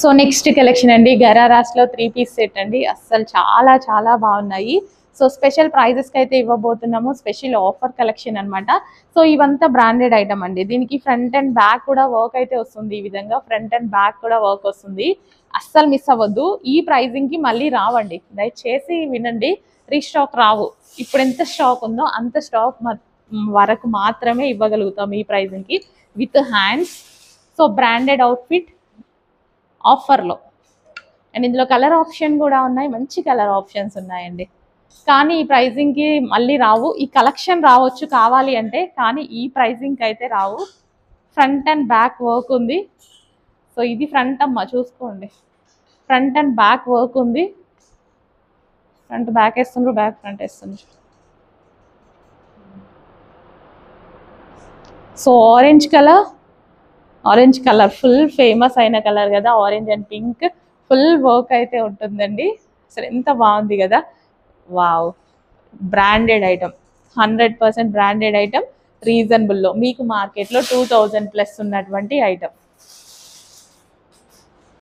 So next collection అండి గరారాస్లో 3 piece set అండి. అస్సలు చాలా చాలా బాగున్నాయి. సో స్పెషల్ ప్రైజెస్కి అయితే ఇవ్వబోతున్నాము. స్పెషల్ ఆఫర్ కలెక్షన్ అనమాట. సో ఇవంతా బ్రాండెడ్ ఐటమ్ అండి. దీనికి ఫ్రంట్ అండ్ బ్యాక్ కూడా వర్క్ అయితే వస్తుంది. ఈ విధంగా ఫ్రంట్ అండ్ బ్యాక్ కూడా వర్క్ వస్తుంది. అస్సలు మిస్ అవ్వద్దు. ఈ ప్రైజింగ్కి మళ్ళీ రావండి. దయచేసి వినండి, రీస్టాక్ రావు. ఇప్పుడు ఎంత స్టాక్ ఉందో అంత స్టాక్ వరకు మాత్రమే ఇవ్వగలుగుతాం ఈ ప్రైజింగ్కి with hands. So branded outfit ఆఫర్లో. అండ్ ఇందులో కలర్ ఆప్షన్ కూడా ఉన్నాయి. మంచి కలర్ ఆప్షన్స్ ఉన్నాయండి. కానీ ఈ ప్రైజింగ్కి మళ్ళీ రావు. ఈ కలెక్షన్ రావచ్చు కావాలి అంటే, కానీ ఈ ప్రైజింగ్కి అయితే రావు. ఫ్రంట్ అండ్ బ్యాక్ వర్క్ ఉంది. సో ఇది ఫ్రంట్ అమ్మ, చూసుకోండి. ఫ్రంట్ అండ్ బ్యాక్ వర్క్ ఉంది. ఫ్రంట్ బ్యాక్ వేస్తుండ్రు, బ్యాక్ ఫ్రంట్ వేస్తుండ్రు. So orange colour full famous అయిన కలర్ కదా, orange and pink full work అయితే ఉంటుందండి. అసలు ఎంత బాగుంది కదా. Wow, branded item, 100% branded item, రీజనబుల్లో. మీకు మార్కెట్లో 2000+ ఉన్నటువంటి ఐటమ్.